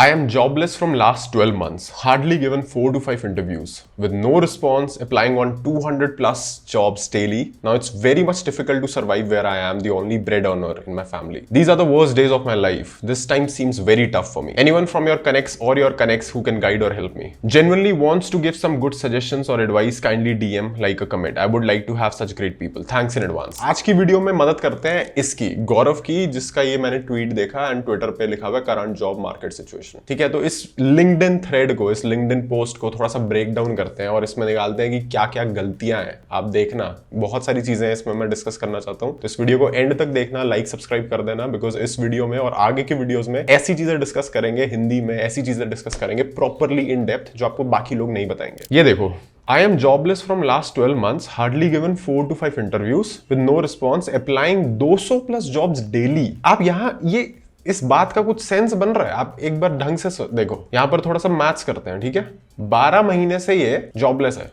I am jobless from last 12 months, hardly given 4 to 5 interviews, with no response, applying on 200 plus jobs daily. Now it's very much difficult to survive where I am the only bread earner in my family. These are the worst days of my life. This time seems very tough for me. Anyone from your connects or your connects who can guide or help me genuinely wants to give some good suggestions or advice, kindly DM like a comment. I would like to have such great people. Thanks in advance. आज की video में मदद करते हैं इसकी गौरव की, जिसका ये मैंने ट्वीट देखा एंड ट्विटर पे लिखा हुआ है करंट जॉब मार्केट सिचुएशन। ठीक है, तो इस लिंक्डइन थ्रेड को, इस लिंक्डइन पोस्ट को थोड़ा सा ब्रेक डाउन करते हैं और इसमें निकालते हैं कि क्या क्या गलतियां हैं। आप देखना, बहुत सारी चीजें हैं इसमें मैं डिस्कस करना चाहता हूं, तो इस वीडियो को एंड तक देखना, लाइक सब्सक्राइब कर देना, बिकॉज इस वीडियो में और आगे की वीडियोस में ऐसी चीजें डिस्कस करेंगे, हिंदी में ऐसी चीजें डिस्कस करेंगे प्रॉपरली इन डेप्थ, जो आपको बाकी लोग नहीं बताएंगे। ये देखो, I am jobless from last 12 months, hardly given 4 to 5 interviews with no response, applying 200 plus jobs daily। आप यहाँ ये इस बात का कुछ सेंस बन रहा है? आप एक बार ढंग से देखो, यहां पर थोड़ा सा मैथ्स करते हैं। ठीक है, 12 महीने से ये जॉबलेस है।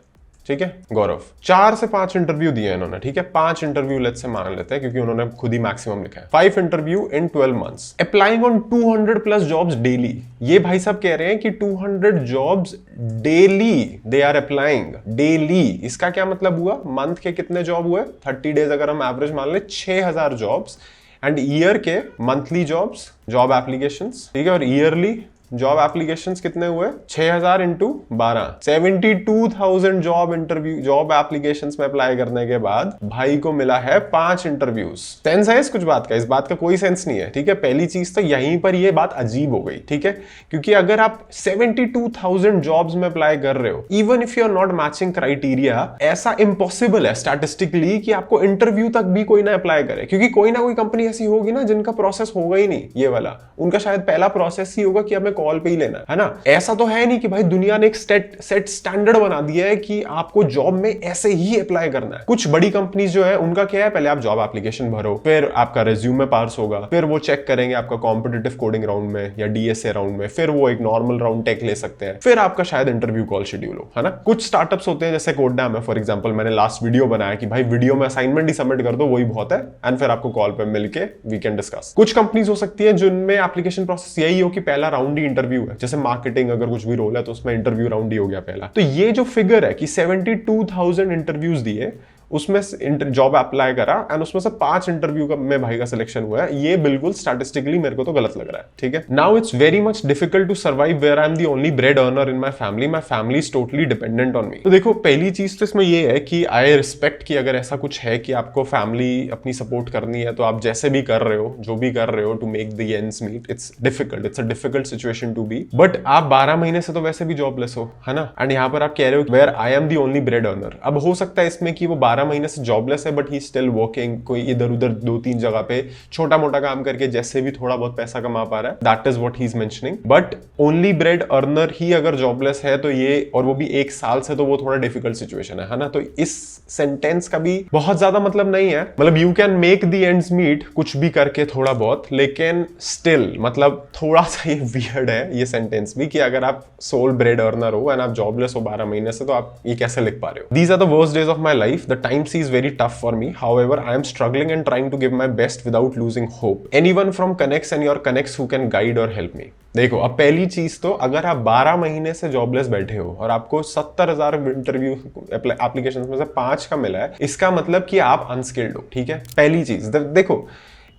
ठीक है, गौरव 4 से 5 इंटरव्यू दिए इन्होंने। ठीक है, 5 इंटरव्यू लेट्स से मान लेते हैं, क्योंकि उन्होंने खुद ही मैक्सिमम लिखा है। 5 interview in 12 months, applying on 200 plus jobs daily. ये भाई साहब कह रहे हैं कि 200 jobs daily they are applying, daily. इसका क्या मतलब हुआ? मंथ के कितने जॉब हुए? 30 डेज अगर हम एवरेज मान ले, 6000 जॉब्स, एंड ईयर के मंथली जॉब्स, जॉब एप्लीकेशंस। ठीक है, और ईयरली जॉब एप्लीकेशंस कितने हुए? 6000 इंटू 12, 72,000 जॉब एप्लीकेशंस में अप्लाई करने के बाद भाई को मिला है 5 इंटरव्यूज। सेंस है इस कुछ बात का? इस बात का कोई सेंस नहीं है। ठीक है, पहली चीज तो यहीं पर ये बात अजीब हो गई। ठीक है, क्योंकि अगर आप 72,000 जॉब्स में अप्लाई कर रहे हो, even if you are not matching criteria, ऐसा इम्पॉसिबल है स्टैटिस्टिकली कि आपको इंटरव्यू तक भी कोई ना अप्लाई करे, क्योंकि कोई ना कोई कंपनी ऐसी होगी ना जिनका प्रोसेस होगा ही नहीं ये वाला। उनका शायद पहला प्रोसेस ही होगा कि हमें कॉल पे ही लेना है ना। ऐसा तो है नहीं कि भाई दुनिया ने एक सेट स्टैंडर्ड बना दिया है कि आपको जॉब में ऐसे ही अप्लाई करना है। कुछ बड़ी कंपनीज जो है उनका क्या है, पहले आप जॉब एप्लीकेशन भरो, फिर आपका रिज्यूमे पास होगा, फिर वो चेक करेंगे आपका कॉम्पिटिटिव कोडिंग राउंड में या डीएसए राउंड में, फिर वो एक नॉर्मल राउंड टेक ले सकते हैं, फिर आपका शायद इंटरव्यू कॉल शेड्यूल हो, है ना। कुछ स्टार्टअप्स होते हैं जैसे कोडनाम है फॉर एग्जांपल, मैंने लास्ट वीडियो बनाया कि भाई वीडियो में असाइनमेंट ही सबमिट कर दो, वही बहुत है, एंड फिर आपको कॉल पे मिलके वी कैन डिस्कस। कुछ कंपनीज हो सकती है जिनमें एप्लीकेशन प्रोसेस यही हो कि पहला राउंड ही इंटरव्यू है, जैसे मार्केटिंग अगर कुछ भी रोल है तो उसमें इंटरव्यू राउंड ही हो गया पहला। तो ये जो फिगर है कि 72,000 इंटरव्यूज दिए, उसमें जॉब अप्लाई करा एंड उसमें से 5 इंटरव्यू में भाई का सिलेक्शन हुआ है, ये बिल्कुल स्टैटिस्टिकली मेरे को तो गलत लग रहा है। ठीक है, now it's very much difficult to survive where I am the only bread earner in my family is totally dependent on me. तो देखो, पहली चीज तो इसमें ये है कि आई रिस्पेक्ट कि अगर ऐसा कुछ है कि आपको फैमिली अपनी सपोर्ट करनी है, तो आप जैसे भी कर रहे हो, जो भी कर रहे हो to make the ends meet, it's a difficult situation to be. But आप 12 महीने से तो वैसे भी जॉबलेस हो, है ना, एंड यहाँ पर आप कह रहे हो where I am the only bread earner. अब हो सकता है इसमें कि वो 12 महीने से जॉबलेस है बट ही स्टिल वर्किंग, कोई इधर उधर 2-3 जगह पे छोटा मोटा काम करके जैसे भी थोड़ा बहुत पैसा कमा पा रहा है, that is what he is mentioning. But only bread earner ही अगर जॉबलेस है तो ये, और वो भी 1 साल से, तो वो थोड़ा डिफिकल्ट सिचुएशन है ना। तो इस सेंटेंस का भी बहुत ज्यादा मतलब नहीं है, मतलब you can make the ends meet कुछ भी करके थोड़ा बहुत, लेकिन स्टिल मतलब थोड़ा सा ये वियर्ड है ये सेंटेंस भी, कि अगर आप सोल ब्रेड अर्नर हो एंड आप जॉबलेस हो 12 महीने से, तो आप ये कैसे लिख पा रहे हो? These are the worst days of my life, the time see is very tough for me. However, I am struggling and trying to give my best without losing hope. Anyone from connects and your connects who can guide or help me. देखो, अब पहली चीज तो, अगर आप 12 महीने से jobless बैठे हो और आपको 70,000 इंटरव्यू एप्लीकेशंस में से 5 का मिला है, इसका मतलब कि आप अनस्किल्ड हो। ठीक है, पहली चीज। देखो,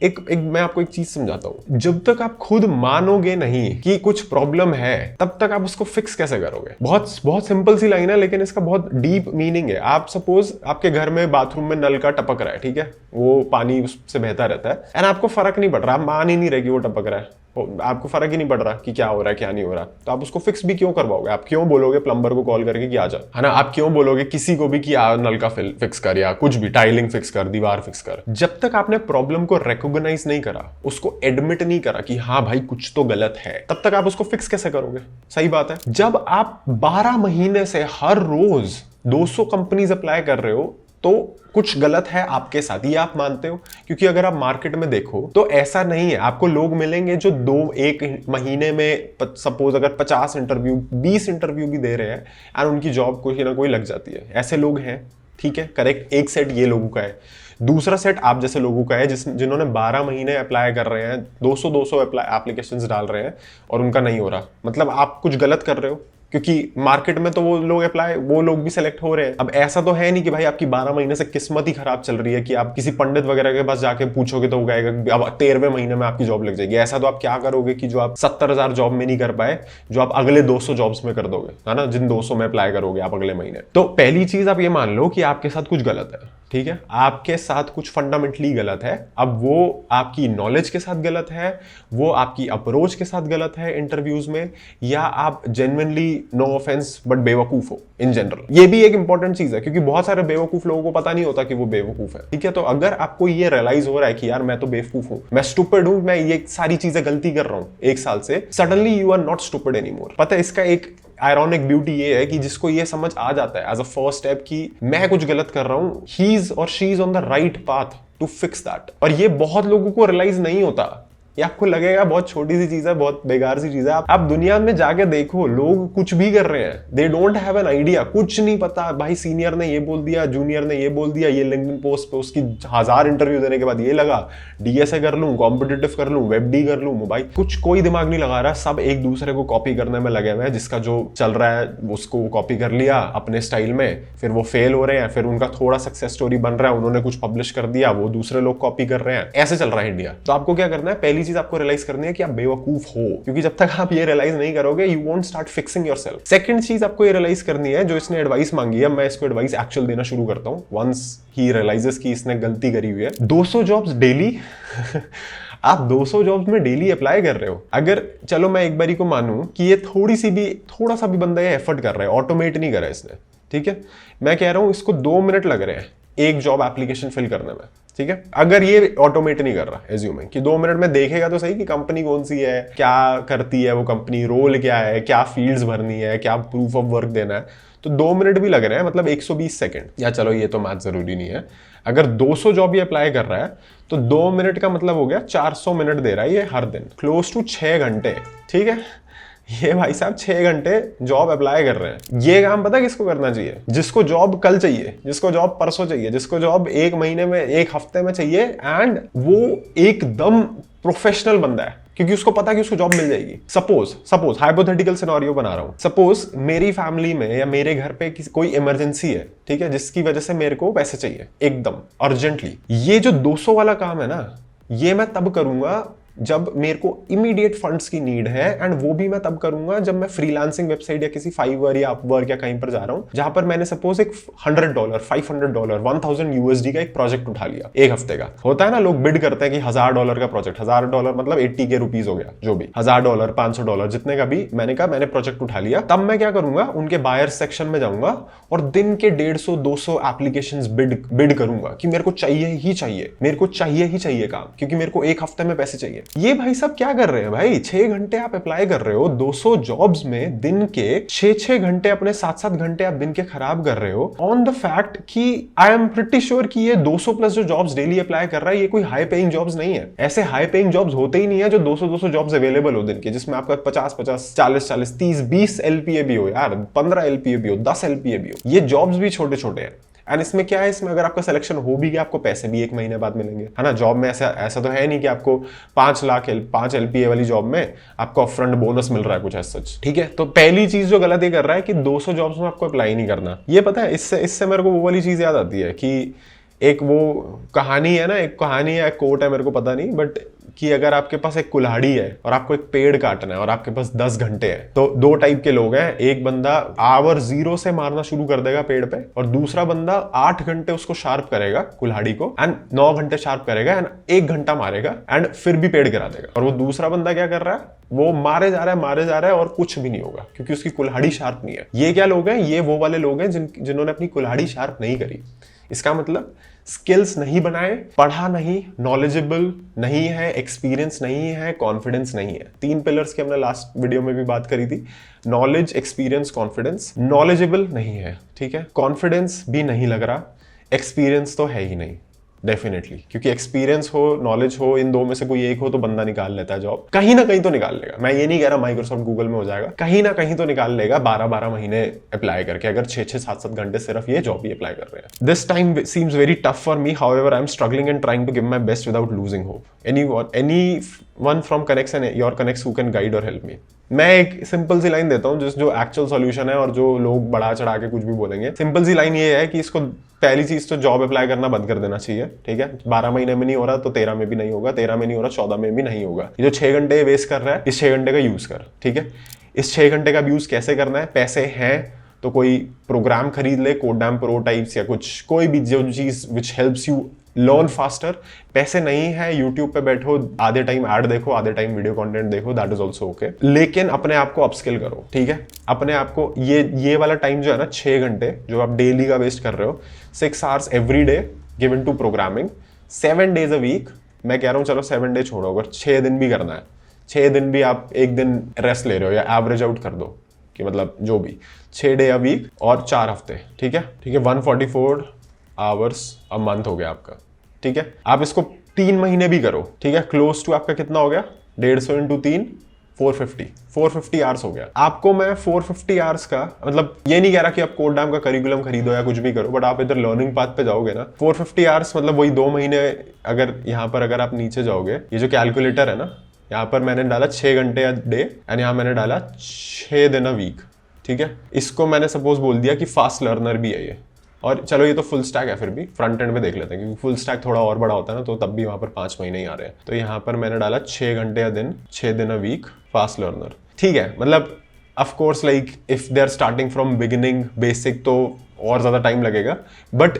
एक मैं आपको एक चीज समझाता हूं, जब तक आप खुद मानोगे नहीं कि कुछ प्रॉब्लम है, तब तक आप उसको फिक्स कैसे करोगे? बहुत सिंपल सी लाइन है, लेकिन इसका बहुत डीप मीनिंग है। आप सपोज आपके घर में बाथरूम में नल का टपक रहा है, ठीक है, वो पानी उससे बहता रहता है, एंड आपको फर्क नहीं पड़ रहा, आप मान ही नहीं रहे कि वो टपक रहा है, आपको फर्क ही नहीं पड़ रहा कि क्या हो रहा है क्या नहीं हो रहा, तो आप उसको फिक्स भी क्यों करवाओगे? आप क्यों बोलोगे प्लम्बर को कॉल करके कि आ जा, है ना? आप क्यों बोलोगे किसी को भी कि आ नल का फिक्स कर, या कुछ भी टाइलिंग फिक्स कर, दीवार फिक्स कर? जब तक आपने प्रॉब्लम को रिकॉग्नाइज नहीं करा, उसको एडमिट नहीं करा कि हाँ भाई कुछ तो गलत है, तब तक आप उसको फिक्स कैसे करोगे? सही बात है। जब आप 12 महीने से हर रोज 200 कंपनीज अप्लाई कर रहे हो, तो कुछ गलत है आपके साथ, ये आप मानते हो? क्योंकि अगर आप मार्केट में देखो तो ऐसा नहीं है, आपको लोग मिलेंगे जो 1 महीने में सपोज अगर 50 इंटरव्यू 20 इंटरव्यू भी दे रहे हैं और उनकी जॉब कोई ना कोई लग जाती है। ऐसे लोग हैं, ठीक है, करेक्ट, एक सेट ये लोगों का है। दूसरा सेट आप जैसे लोगों का है जिन्होंने 12 महीने अप्लाई कर रहे हैं, 200 एप्लीकेशंस डाल रहे हैं और उनका नहीं हो रहा, मतलब आप कुछ गलत कर रहे हो, क्योंकि मार्केट में तो वो लोग भी सिलेक्ट हो रहे हैं। अब ऐसा तो है नहीं कि भाई आपकी 12 महीने से किस्मत ही खराब चल रही है कि आप किसी पंडित वगैरह के पास जाके पूछोगे तो वो कहेगा अब 13वें महीने में आपकी जॉब लग जाएगी। ऐसा तो आप क्या करोगे कि जो आप 70,000 जॉब में नहीं कर पाए, जो आप अगले 200 जॉब्स में कर दोगे, है ना, जिन 200 में अप्लाई करोगे आप अगले महीने। तो पहली चीज आप ये मान लो कि आपके साथ कुछ गलत है, ठीक है, आपके साथ कुछ फंडामेंटली गलत है। अब वो आपकी नॉलेज के साथ गलत है, वो आपकी अप्रोच के साथ गलत है इंटरव्यूज में, या आप जेन्युइनली, नो ऑफेंस बट बेवकूफ हो इन जनरल। ये भी एक इंपॉर्टेंट चीज है, क्योंकि बहुत सारे बेवकूफ लोगों को पता नहीं होता कि वो बेवकूफ है, ठीक है। तो अगर आपको ये रियलाइज हो रहा है कि यार मैं तो बेवकूफ हूं, मैं स्टूपिड हूं, मैं ये सारी चीजें गलती कर रहा हूं 1 साल से, suddenly you are not stupid anymore. पता है इसका एक आयरॉनिक ब्यूटी ये है कि जिसको ये समझ आ जाता है एज अ फर्स्ट स्टेप कि मैं कुछ गलत कर रहा हूं, ही इज और she is on the right path to fix that. और ये बहुत लोगों को रियलाइज नहीं होता। ये आपको लगेगा बहुत छोटी सी चीज है, बहुत बेकार सी चीज है। आप दुनिया में जाके देखो, लोग कुछ भी कर रहे हैं, they don't have an idea, कुछ नहीं पता। भाई सीनियर ने ये बोल दिया, जूनियर ने ये बोल दिया, ये लिंक्डइन पोस्ट पे उसकी 1000 इंटरव्यू देने के बाद ये लगा डीएसए कर लूं, कॉम्पिटिटिव कर लूं, वेब डी कर लूं, मोबाइल, कुछ कोई दिमाग नहीं लगा रहा। सब एक दूसरे को कॉपी करने में लगे हुए हैं। जिसका जो चल रहा है उसको कॉपी कर लिया अपने स्टाइल में, फिर वो फेल हो रहे हैं, फिर उनका थोड़ा सक्सेस स्टोरी बन रहा है, उन्होंने कुछ पब्लिश कर दिया, वो दूसरे लोग कॉपी कर रहे हैं। ऐसे चल रहा है इंडिया। तो आपको क्या करना है, पहली चीज आपको रियलाइज करनी है कि आप बेवकूफ हो, क्योंकि जब तक आप ये रियलाइज नहीं करोगे you won't start fixing yourself. Second चीज आपको ये रियलाइज करनी है, जो इसने एडवाइस मांगी है, मैं इसको एडवाइस एक्चुअल देना शुरू करता हूं वंस ही रियलाइजेस कि इसने गलती करी हुई है। 200 जॉब्स डेली आप 200 जॉब्स में डेली अप्लाई कर रहे हो। अगर चलो मैं एक बारी को मानूं कि ये थोड़ा सा भी बंदा ये एफर्ट कर रहा है, ऑटोमेट नहीं करा इसने, ठीक है, मैं कह रहा हूं इसको 2 मिनट लग रहे हैं एक जॉब एप्लीकेशन फिल करने में, ठीक है। अगर ये ऑटोमेट नहीं कर रहा, एज्यूमिंग कि 2 मिनट में देखेगा तो सही कि कंपनी कौन सी है, क्या करती है वो कंपनी, रोल क्या है, क्या फील्ड्स भरनी है, क्या प्रूफ ऑफ वर्क देना है, तो 2 मिनट भी लग रहे हैं, मतलब 120 सेकंड। या चलो ये तो मैथ जरूरी नहीं है, अगर 200 जॉब ये अप्लाई कर रहा है तो 2 मिनट का मतलब हो गया 400 मिनट दे रहा है ये हर दिन, क्लोज टू 6 घंटे, ठीक है। ये भाई साहब 6 घंटे जॉब अप्लाई कर रहे हैं। ये काम पता है किसको करना चाहिए? जिसको जॉब कल चाहिए, जिसको जॉब परसों चाहिए, जिसको जॉब 1 महीने में, 1 हफ्ते में चाहिए, एंड वो एकदम प्रोफेशनल बंदा है क्योंकि उसको पता है कि उसको जॉब मिल जाएगी। सपोज हाइपोथेटिकल सिनेरियो बना रहा हूं, सपोज मेरी फैमिली में या मेरे घर पे कोई इमरजेंसी है, ठीक है, जिसकी वजह से मेरे को पैसे चाहिए एकदम अर्जेंटली। ये जो 200 वाला काम है ना, ये मैं तब करूंगा जब मेरे को इमीडिएट फंड्स की नीड है, एंड वो भी मैं तब करूंगा जब मैं फ्रीलांसिंग वेबसाइट या किसी फाइवर या अपवर्क या कहीं पर जा रहा हूं, जहां पर मैंने सपोज एक $100, $500, $1000 का एक प्रोजेक्ट उठा लिया 1 हफ्ते का। होता है ना, लोग बिड करते हैं कि $1000 का प्रोजेक्ट, $1000 मतलब 80 के रुपीज हो गया, जो भी $1000, $500 जितने का भी, मैंने कहा मैंने प्रोजेक्ट उठा लिया। तब मैं क्या करूंगा, उनके बायर्स सेक्शन में जाऊंगा और दिन के 150-200 एप्लीकेशंस बिड करूंगा कि मेरे को चाहिए ही चाहिए, मेरे को चाहिए ही चाहिए काम, क्योंकि मेरे को 1 हफ्ते में पैसे चाहिए। ये भाई सब क्या कर रहे हैं भाई, 6 घंटे आप अप्लाई कर रहे हो 200 जॉब्स में, दिन के 6-6 घंटे, अपने 7-7 घंटे आप दिन के खराब कर रहे हो ऑन द फैक्ट कि आई एम प्रिटी श्योर कि ये 200 प्लस जो जॉब्स डेली अप्लाई कर रहा है, ये कोई हाई पेइंग जॉब्स नहीं है। ऐसे हाई पेइंग जॉब्स होते ही नहीं है जो 200 जॉब्स अवेलेबल हो दिन के, जिसमें आपका 50-50, 40-40, 30-20 एलपीए भी हो यार, 15 एलपीए भी हो, 10 एलपीए भी हो। ये जॉब्स भी छोटे छोटे हैं। एंड इसमें क्या है, इसमें अगर आपका सिलेक्शन हो भी गया, आपको पैसे भी 1 महीने बाद मिलेंगे, है ना। जॉब में ऐसा तो है नहीं कि आपको 5 एलपीए वाली जॉब में आपको अपफ्रंट बोनस मिल रहा है कुछ ऐसा, ठीक है। तो पहली चीज जो गलत ये कर रहा है कि 200 जॉब्स में आपको अप्लाई नहीं करना। ये पता है, इससे मेरे को वो वाली चीज याद आती है कि एक वो कहानी है ना, एक कहानी है, कोट है, मेरे को पता नहीं, बट कि अगर आपके पास एक कुल्हाड़ी है और आपको एक पेड़ काटना है और आपके पास 10 घंटे हैं, तो 2 टाइप के लोग हैं। एक बंदा आवर 0 से मारना शुरू कर देगा पेड़ पे, और दूसरा बंदा 8 घंटे उसको शार्प करेगा कुल्हाड़ी को, एंड 9 घंटे शार्प करेगा, एंड 1 घंटा मारेगा, एंड फिर भी पेड़ गिरा देगा। और वो दूसरा बंदा क्या कर रहा है, वो मारे जा रहा है और कुछ भी नहीं होगा क्योंकि उसकी कुल्हाड़ी शार्प नहीं है। ये क्या लोग हैं, ये वो वाले लोग हैं जिन्होंने अपनी कुल्हाड़ी शार्प नहीं करी। इसका मतलब स्किल्स नहीं बनाए, पढ़ा नहीं, नॉलेजेबल नहीं है, एक्सपीरियंस नहीं है, कॉन्फिडेंस नहीं है। 3 पिलर्स की हमने लास्ट वीडियो में भी बात करी थी, नॉलेज, एक्सपीरियंस, कॉन्फिडेंस। नॉलेजेबल नहीं है, ठीक है, कॉन्फिडेंस भी नहीं लग रहा, एक्सपीरियंस तो है ही नहीं, डेफिनेटली, क्योंकि एक्सपीरियंस हो, नॉलेज हो, इन दो में से कोई एक हो तो बंदा निकाल लेता है जॉब, कहीं ना कहीं तो निकाल लेगा। मैं ये नहीं कह रहा माइक्रोसॉफ्ट गूगल में हो जाएगा, कहीं ना कहीं तो निकाल लेगा 12-12 महीने अप्लाई करके, अगर 6-6 7-7 घंटे सिर्फ ये जॉब ही अप्लाई कर रहे हैं। This time seems very tough for me, however I am struggling and trying to give my best without losing hope. Anyone from connects and your connects who can guide और help me. मैं एक simple सी line देता हूँ जो actual solution है, और जो लोग बढ़ा चढ़ा के कुछ भी बोलेंगे, सिंपल सी लाइन ये है कि इसको पहली चीज तो जॉब अप्लाई करना बंद कर देना चाहिए, ठीक है। 12 महीने में नहीं हो रहा तो 13 में भी नहीं होगा, 13 में नहीं हो रहा 14 में भी नहीं होगा। ये जो 6 घंटे वेस्ट कर रहा है, इस 6 घंटे का यूज कर, ठीक है। इस 6 घंटे का यूज कैसे करना है? पैसे हैं तो कोई प्रोग्राम खरीद ले, कोडैम प्रो टाइप्स या कुछ, कोई भी जो चीज which helps you learn faster. पैसे नहीं है, यूट्यूब पे बैठो, आधे टाइम ऐड देखो, आधे टाइम वीडियो कंटेंट देखो, दैट इज ऑल्सो ओके, लेकिन अपने आप को अपस्किल करो, ठीक है। अपने आप को ये वाला टाइम जो है ना, 6 घंटे जो आप डेली का वेस्ट कर रहे हो, 6 hours every day given to programming, 7 days a week। मैं कह रहा हूँ चलो 7 day छोड़ो, अगर 6 दिन भी करना है, 6 दिन भी आप एक दिन रेस्ट ले रहे हो, या एवरेज आउट कर दो कि मतलब जो भी 6 day a week और 4 हफ्ते, ठीक है, ठीक है, 144 hours a month हो गया आपका, ठीक है। आप इसको 3 महीने भी करो, ठीक है, क्लोज टू आपका कितना हो गया? 150 into 3 450 आवर्स हो गया। आपको मैं 450 आवर्स का, मतलब ये नहीं कह रहा कि आप कोडैम का करिकुलम खरीदो या कुछ भी करो, बट आप इधर लर्निंग पाथ पे जाओगे ना, 450 आवर्स मतलब वही 2 महीने। अगर यहाँ पर अगर आप नीचे जाओगे, ये जो कैलकुलेटर है ना, यहाँ पर मैंने डाला 6 घंटे या डे, एंड यहाँ मैंने डाला 6 दिन अ वीक, ठीक है। इसको मैंने सपोज बोल दिया कि फास्ट लर्नर भी है ये, और चलो ये तो फुल स्टैक है, फिर भी फ्रंट एंड में देख लेते हैं, क्योंकि फुल स्टैक थोड़ा और बड़ा होता है ना, तो तब भी वहां पर 5 महीने ही आ रहे हैं। तो यहाँ पर मैंने डाला 6 घंटे या दिन, 6 दिन अ वीक, फास्ट लर्नर, ठीक है। मतलब of course like if they are starting from beginning basic तो और ज्यादा टाइम लगेगा, बट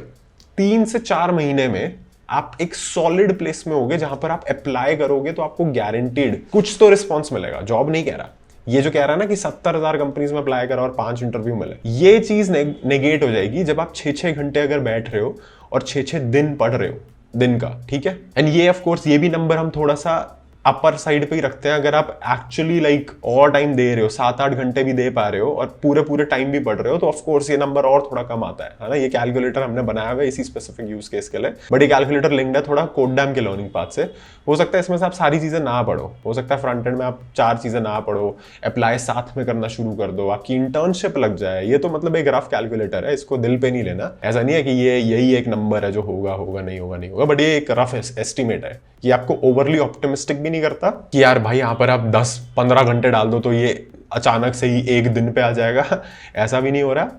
3 से 4 महीने में आप एक सॉलिड प्लेस में होगे, जहां पर आप अप्लाई करोगे तो आपको गारंटीड कुछ तो रिस्पॉन्स मिलेगा। जॉब नहीं कह रहा, ये जो कह रहा है ना कि 70,000 कंपनीज में अप्लाई करा और 5 इंटरव्यू मिले, ये चीज नेगेट हो जाएगी जब आप 6-6 घंटे अगर बैठ रहे हो और 6-6 दिन पढ़ रहे हो दिन का, ठीक है। एंड ये ऑफ कोर्स ये भी नंबर हम थोड़ा सा अपर साइड पे ही रखते हैं। अगर आप एक्चुअली लाइक और टाइम दे रहे हो, 7-8 घंटे भी दे पा रहे हो और पूरे टाइम भी पढ़ रहे हो, तो ऑफ कोर्स ये नंबर और थोड़ा कम आता है ना। ये कैलकुलेटर हमने बनाया हुआ है इसी स्पेसिफिक यूज केस के लिए, बट ये कैलकुलेटर लिंक्ड है थोड़ा कोडैम के लर्निंग पाथ से। हो सकता है इसमें से आप सारी चीजें ना पढ़ो, हो सकता है फ्रंट एंड में आप 4 चीजें ना पढ़ो, अप्लाई साथ में करना शुरू कर दो, आपकी इंटर्नशिप लग जाए। ये तो मतलब एक रफ कैलकुलेटर है, इसको दिल पे नहीं लेना। ऐसा नहीं है कि ये यही एक नंबर है जो होगा नहीं होगा, बट ये एक रफ एस्टिमेट है कि आपको ओवरली ऑप्टिमिस्टिक भी नहीं करता कि यार भाई यहाँ पर आप 10-15 घंटे डाल दो तो ये अचानक से ही एक दिन पे आ जाएगा, ऐसा भी नहीं हो रहा।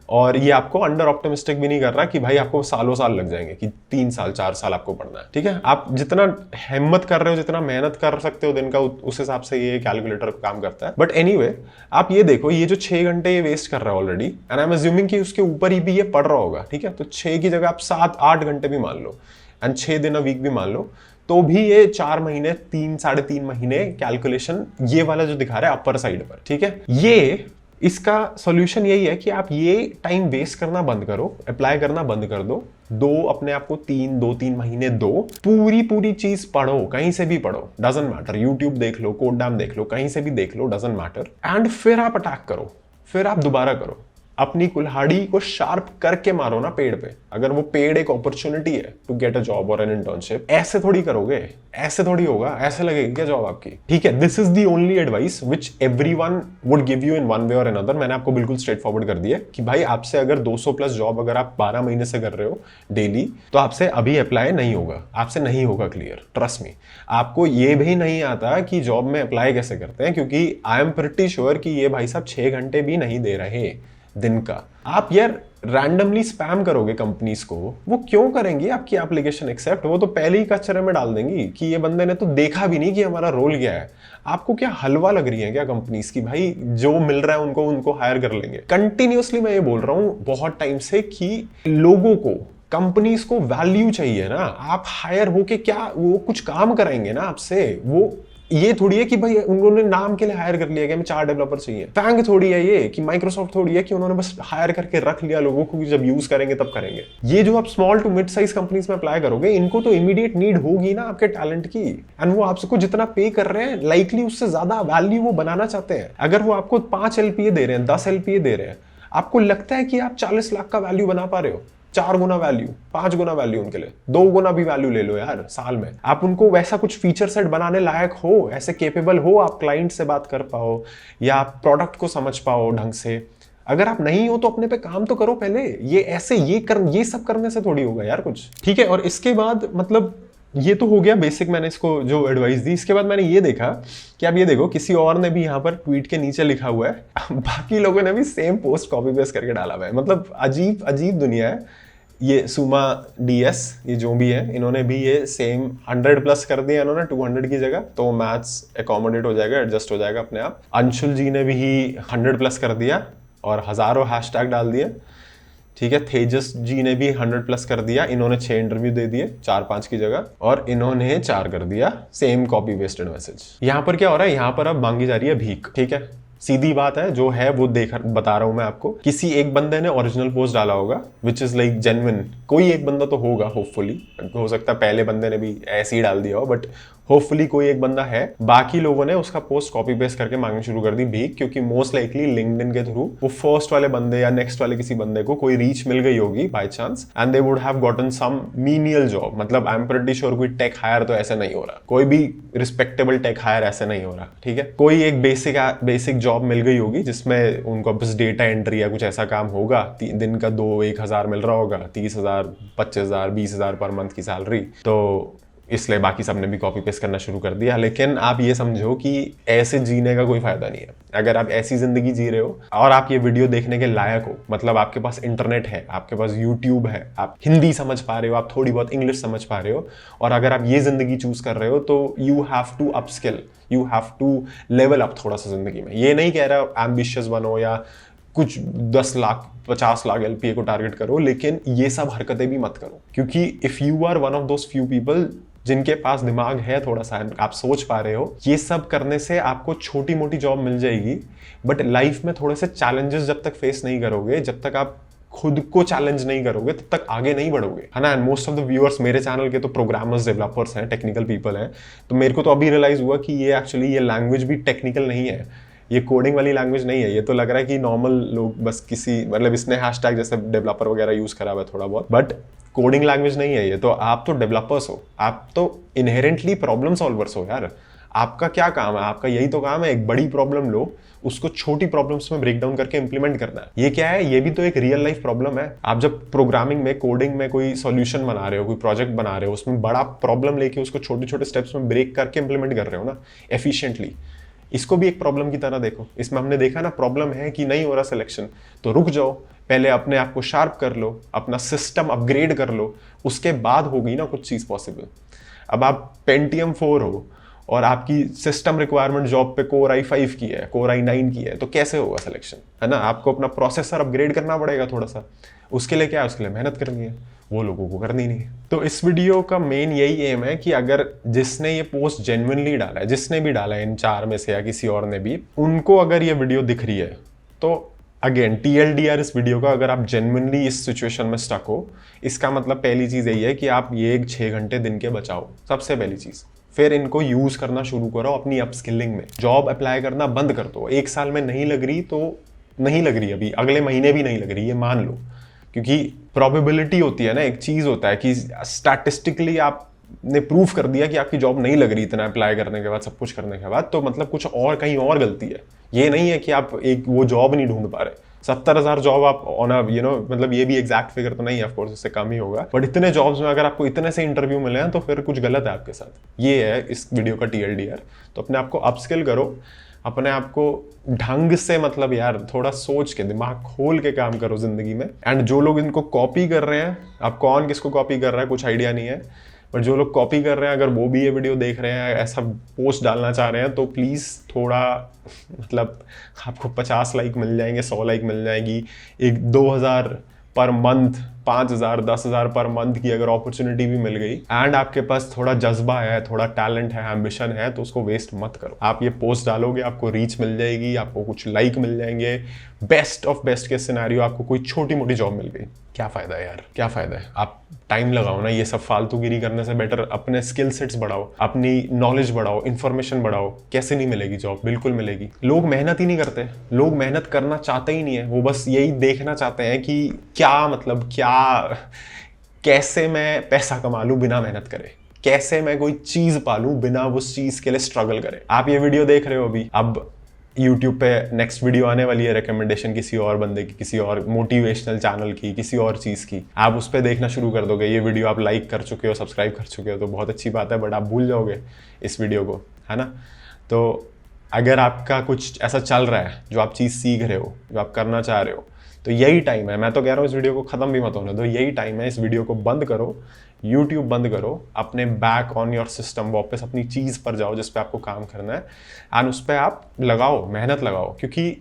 और ये आपको अंडर ऑप्टिमिस्टिक भी नहीं कर रहा कि भाई आपको सालों साल लग जाएंगे, कि 3 साल 4 साल आपको पढ़ना है, ठीक है। आप जितना हिम्मत कर रहे हो, जितना मेहनत कर सकते हो दिन का, उस हिसाब से ये कैलकुलेटर काम करता है। बट एनीवे, आप ये देखो, ये जो 6 घंटे ये वेस्ट कर रहा है already, and I am assuming कि उसके ऊपर ही भी ये पढ़ रहा होगा, ठीक है। तो 6 की जगह आप 7-8 घंटे भी मान लो, एंड 6 दिन अ वीक भी मान लो, तो भी ये 4 महीने, 3-3.5 महीने कैलकुलेशन ये वाला जो दिखा रहा है अपर साइड पर, ठीक है। ये इसका सॉल्यूशन यही है कि आप ये टाइम वेस्ट करना बंद करो, अप्लाई करना बंद कर दो, अपने आप को 2-3 महीने दो, पूरी चीज पढ़ो, कहीं से भी पढ़ो, डजंट मैटर, यूट्यूब देख लो, कोडैम देख लो, कहीं से भी देख लो, डजंट मैटर, एंड फिर आप अटैक करो, फिर आप दोबारा करो, अपनी कुल्हाड़ी को शार्प करके मारो ना पेड़ पे। अगर वो पेड़ एक अपॉर्चुनिटी है टू गेट अ जॉब और एन इंटर्नशिप, ऐसे थोड़ी करोगे, ऐसे थोड़ी होगा, ऐसे लगेगी क्या जॉब आपकी, ठीक है। This is the only advice which everyone would give you in one way और अनदर। मैंने आपको बिल्कुल स्ट्रेट फॉरवर्ड कर दिया कि भाई आपसे अगर 200+ जॉब अगर आप 12 महीने से कर रहे हो डेली, तो आपसे अभी अप्लाई नहीं होगा, आपसे नहीं होगा क्लियर, ट्रस्ट मी। आपको ये भी नहीं आता कि जॉब में अप्लाई कैसे करते हैं, क्योंकि आई एम प्रिटी श्योर कि ये भाई साहब 6 घंटे भी नहीं दे रहे दिन का। आप यार रैंडमली स्पैम करोगे कंपनीज को, वो क्यों करेंगी आपकी एप्लीकेशन एक्सेप्ट? वो तो पहले ही कचरे में डाल देंगी कि ये बंदे ने तो देखा भी नहीं कि हमारा रोल क्या है। आपको क्या हलवा लग रही है क्या कंपनीज की, भाई जो मिल रहा है उनको हायर कर लेंगे। कंटिन्यूअसली मैं ये बोल रहा हूं बहुत टाइम से कि लोगों को, कंपनीज को वैल्यू चाहिए ना। आप हायर होके क्या वो कुछ काम कराएंगे ना आपसे? वो ये थोड़ी है कि भाई उन्होंने नाम के लिए हायर कर लिया कि हमें 4 डेवलपर चाहिए। फैंग थोड़ी है ये कि माइक्रोसॉफ्ट थोड़ी है कि उन्होंने बस हायर करके रख लिया लोगों को कि जब यूज करेंगे तब करेंगे। ये जो आप small to mid size companies में अप्लाई करोगे, इनको तो इमीडिएट नीड होगी ना आपके टैलेंट की, एंड वो आपको जितना पे कर रहे हैं लाइकली उससे ज्यादा वैल्यू वो बनाना चाहते हैं। अगर वो आपको 5 LPA दे रहे हैं, 10 LPA दे रहे हैं, आपको लगता है कि आप 40 लाख का वैल्यू बना पा रहे हो? 4 गुना वैल्यू, 5 गुना वैल्यू उनके लिए, 2 गुना भी वैल्यू ले लो यार साल में। आप उनको वैसा कुछ फीचर सेट बनाने लायक हो, ऐसे केपेबल हो, आप क्लाइंट से बात कर पाओ या आप प्रोडक्ट को समझ पाओ ढंग से। अगर आप नहीं हो तो अपने पे काम तो करो पहले। ये सब करने से थोड़ी होगा यार कुछ, ठीक है। और इसके बाद मतलब ये तो हो गया बेसिक, मैंने इसको जो एडवाइस दी। इसके बाद मैंने ये देखा कि आप ये देखो, किसी और ने भी यहाँ पर ट्वीट के नीचे लिखा हुआ है, बाकी लोगों ने भी सेम पोस्ट कॉपी पेस्ट करके डाला हुआ है। मतलब अजीब अजीब दुनिया है। ये सुमा DS, ये जो भी है, इन्होंने भी ये सेम 100+ कर दिया इन्होंने 200 की जगह, तो मैथ्स एकोमोडेट हो जाएगा, एडजस्ट हो जाएगा अपने आप। अंशुल जी ने भी 100+ कर दिया और हजारों हैशटैग डाल दिए, ठीक है। तेजस जी ने भी 100+ कर दिया, इन्होंने 6 इंटरव्यू दे दिए 4-5 की जगह, और इन्होंने 4 कर दिया, सेम कॉपी पेस्टेड मैसेज। यहाँ पर क्या हो रहा है, यहाँ पर अब मांगी जा रही है भीख, ठीक है। सीधी बात है, जो है वो बता रहा हूं मैं आपको। किसी एक बंदे ने ओरिजिनल पोस्ट डाला होगा विच इज लाइक जेन्युइन, कोई एक बंदा तो होगा होपफुली, हो सकता है पहले बंदे ने भी ऐसे ही डाल दिया हो, बट होपफुली कोई एक बंदा है। बाकी लोगों ने उसका पोस्ट कॉपी पेस्ट करके मांगनी शुरू कर दी भीख, क्योंकि मोस्ट लाइकली लिंक्डइन के थ्रू वो फर्स्ट वाले बंदे या नेक्स्ट वाले किसी बंदे को कोई रीच मिल गई होगी by chance, and they would have gotten some menial job. मतलब आई एम प्रीटी श्योर कोई टेक हायर तो ऐसे नहीं हो रहा, कोई भी रिस्पेक्टेबल टेक हायर ऐसे नहीं हो रहा, ठीक है। कोई एक बेसिक जॉब मिल गई होगी जिसमें उनको बस डेटा एंट्री या कुछ ऐसा काम होगा, दिन का 2-1 हज़ार मिल रहा होगा, 30,000, 25,000, 20,000 पर मंथ की सैलरी, तो इसलिए बाकी सबने भी कॉपी पेस्ट करना शुरू कर दिया। लेकिन आप ये समझो कि ऐसे जीने का कोई फायदा नहीं है। अगर आप ऐसी जिंदगी जी रहे हो और आप ये वीडियो देखने के लायक हो, मतलब आपके पास इंटरनेट है, आपके पास यूट्यूब है, आप हिंदी समझ पा रहे हो, आप थोड़ी बहुत इंग्लिश समझ पा रहे हो, और अगर आप ये जिंदगी चूज कर रहे हो, तो you have to upskill, you have to level up थोड़ा सा जिंदगी में। ये नहीं कह रहा एम्बिशियस बनो या कुछ 10 लाख 50 लाख LPA को टारगेट करो, लेकिन ये सब हरकतें भी मत करो, क्योंकि if you are one of those few people जिनके पास दिमाग है थोड़ा सा, आप सोच पा रहे हो, ये सब करने से आपको छोटी मोटी जॉब मिल जाएगी, बट लाइफ में थोड़े से चैलेंजेस जब तक फेस नहीं करोगे, जब तक आप खुद को चैलेंज नहीं करोगे, तब तक आगे नहीं बढ़ोगे, है ना। And most of the viewers मेरे चैनल के तो प्रोग्रामर्स, डेवलपर्स हैं, टेक्निकल पीपल हैं, तो मेरे को तो अभी रियलाइज हुआ कि ये एक्चुअली ये लैंग्वेज भी टेक्निकल नहीं है, ये कोडिंग वाली लैंग्वेज नहीं है। ये तो लग रहा है कि नॉर्मल लोग बस किसी, मतलब इसने हैशटैग जैसे डेवलपर वगैरह यूज करा हुआ है थोड़ा बहुत, बट कोडिंग लैंग्वेज नहीं है ये। तो आप तो डेवलपर्स हो, आप तो इनहेरेंटली प्रॉब्लम सॉल्वर्स हो यार। आपका क्या काम है, आपका यही तो काम है, एक बड़ी प्रॉब्लम लो, उसको छोटी प्रॉब्लम्स में ब्रेक डाउन करके इंप्लीमेंट करना है। ये क्या है, ये भी तो एक रियल लाइफ प्रॉब्लम है। आप जब प्रोग्रामिंग में, कोडिंग में कोई सॉल्यूशन बना रहे हो, कोई प्रोजेक्ट बना रहे हो, उसमें बड़ा प्रॉब्लम लेके उसको छोटे छोटे स्टेप्स में ब्रेक करके इंप्लीमेंट कर रहे हो ना एफिशिएंटली, इसको भी एक प्रॉब्लम की तरह देखो। इसमें हमने देखा ना, प्रॉब्लम है कि नहीं हो रहा सिलेक्शन, तो रुक जाओ, पहले अपने आप को शार्प कर लो, अपना सिस्टम अपग्रेड कर लो, उसके बाद होगी ना कुछ चीज पॉसिबल। अब आप Pentium 4 हो और आपकी सिस्टम रिक्वायरमेंट जॉब पे Core i5 की है, Core i9 की है, तो कैसे होगा सिलेक्शन, है ना। आपको अपना प्रोसेसर अपग्रेड करना पड़ेगा थोड़ा सा, उसके लिए क्या है, उसके लिए मेहनत करनी है, वो लोगों को करनी नहीं है। तो इस वीडियो का मेन यही एम है कि अगर जिसने ये पोस्ट जेन्युइनली डाला है, जिसने भी डाला है इन 4 में से या किसी और ने भी, उनको अगर ये वीडियो दिख रही है, तो अगेन TLDR इस वीडियो का, अगर आप जेन्युइनली इस सिचुएशन में स्टक हो, इसका मतलब पहली चीज यही है कि आप ये 6 घंटे दिन के बचाओ, सबसे पहली चीज। फिर इनको यूज करना शुरू करो अपनी अपस्किलिंग में। जॉब अप्लाई करना बंद कर दो। 1 साल में नहीं लग रही तो नहीं लग रही, अभी अगले महीने भी नहीं लग रही, ये मान लो, क्योंकि प्रोबेबिलिटी होती है ना, एक चीज होता है कि स्टैटिस्टिकली आपने प्रूफ कर दिया कि आपकी जॉब नहीं लग रही इतना अप्लाई करने के बाद, सब कुछ करने के बाद, तो मतलब कुछ और कहीं और गलती है। ये नहीं है कि आप एक वो जॉब नहीं ढूंढ पा रहे। 70,000 जॉब आप ऑन मतलब ये भी एग्जैक्ट फिगर तो नहीं है, ऑफकोर्स इससे कम ही होगा, बट इतने जॉब्स में अगर आपको इतने से इंटरव्यू मिले हैं तो फिर कुछ गलत है आपके साथ। ये है इस वीडियो का TLDR। तो अपने आप को अपस्किल करो, अपने आप को ढंग से, मतलब यार थोड़ा सोच के, दिमाग खोल के काम करो जिंदगी में। एंड जो लोग इनको कॉपी कर रहे हैं, अब कौन किसको कॉपी कर रहा है कुछ आइडिया नहीं है, पर जो लोग कॉपी कर रहे हैं, अगर वो भी ये वीडियो देख रहे हैं, ऐसा पोस्ट डालना चाह रहे हैं, तो प्लीज़ थोड़ा, मतलब आपको 50 लाइक मिल जाएंगे, 100 लाइक मिल जाएगी, एक 2,000 पर मंथ, 5,000, 10,000 पर मंथ की अगर अपॉर्चुनिटी भी मिल गई, एंड आपके पास थोड़ा जज्बा है, थोड़ा टैलेंट है, एम्बिशन है, तो उसको वेस्ट मत करो। आप ये पोस्ट डालोगे, आपको रीच मिल जाएगी, आपको कुछ लाइक मिल जाएंगे, बेस्ट ऑफ बेस्ट के सिनेरियो आपको कोई छोटी मोटी जॉब मिल गई। क्या फायदा है यार, क्या फायदा है। आप टाइम लगाओ ना, ये सब फालतूगिरी करने से बेटर अपने स्किल सेट्स बढ़ाओ, अपनी नॉलेज बढ़ाओ, इन्फॉर्मेशन बढ़ाओ। कैसे नहीं मिलेगी जॉब, बिल्कुल मिलेगी। लोग मेहनत ही नहीं करते, लोग मेहनत करना चाहते ही नहीं है, वो बस यही देखना चाहते हैं कि क्या, मतलब क्या कैसे मैं पैसा कमा लूँ बिना मेहनत करे, कैसे मैं कोई चीज़ पालूँ बिना उस चीज़ के लिए स्ट्रगल करे। आप ये वीडियो देख रहे हो अभी, अब YouTube पे नेक्स्ट वीडियो आने वाली है रिकमेंडेशन किसी और बंदे की, किसी और मोटिवेशनल चैनल की, किसी और चीज़ की, आप उस पर देखना शुरू कर दोगे। ये वीडियो आप लाइक कर चुके हो, सब्सक्राइब कर चुके हो तो बहुत अच्छी बात है, बट आप भूल जाओगे इस वीडियो को, है ना। तो अगर आपका कुछ ऐसा चल रहा है जो आप चीज़ सीख रहे हो, जो आप करना चाह रहे हो, तो यही टाइम है। मैं तो कह रहा हूँ इस वीडियो को ख़त्म भी मत होने दो, यही टाइम है, इस वीडियो को बंद करो, YouTube बंद करो, अपने बैक ऑन योर सिस्टम वापस अपनी चीज़ पर जाओ जिस पे आपको काम करना है, एंड उस पर आप लगाओ, मेहनत लगाओ। क्योंकि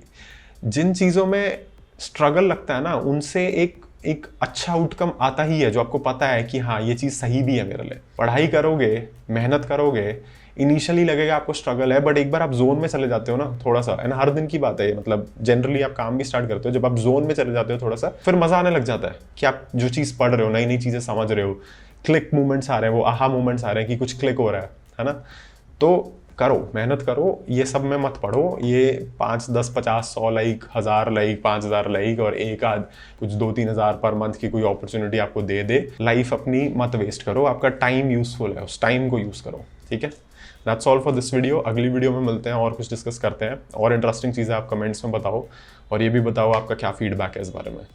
जिन चीज़ों में स्ट्रगल लगता है ना, उनसे एक अच्छा आउटकम आता ही है, जो आपको पता है कि हाँ ये चीज़ सही भी है मेरे लिए। पढ़ाई करोगे, मेहनत करोगे, इनिशियली लगेगा आपको स्ट्रगल है, बट एक बार आप जोन में चले जाते हो ना थोड़ा सा, एंड हर दिन की बात है ये, मतलब जनरली आप काम भी स्टार्ट करते हो, जब आप जोन में चले जाते हो थोड़ा सा, फिर मजा आने लग जाता है कि आप जो चीज़ पढ़ रहे हो, नई नई चीज़ें समझ रहे हो, क्लिक मूवमेंट्स आ रहे हैं, वो आहा मूवमेंट्स आ रहे हैं कि कुछ क्लिक हो रहा है ना। तो करो, मेहनत करो, ये सब में मत पढ़ो, ये 5, 10, 50, 100 लाइक, 1000 लाइक, 5000 लाइक और एक आध कुछ 2-3 हज़ार पर मंथ की कोई अपॉर्चुनिटी आपको दे दे। लाइफ अपनी मत वेस्ट करो, आपका टाइम यूजफुल है, उस टाइम को यूज़ करो, ठीक है। That's all for this video. अगली वीडियो में मिलते हैं और कुछ डिस्कस करते हैं, और इंटरेस्टिंग चीज़ें आप कमेंट्स में बताओ, और ये भी बताओ आपका क्या फीडबैक है इस बारे में।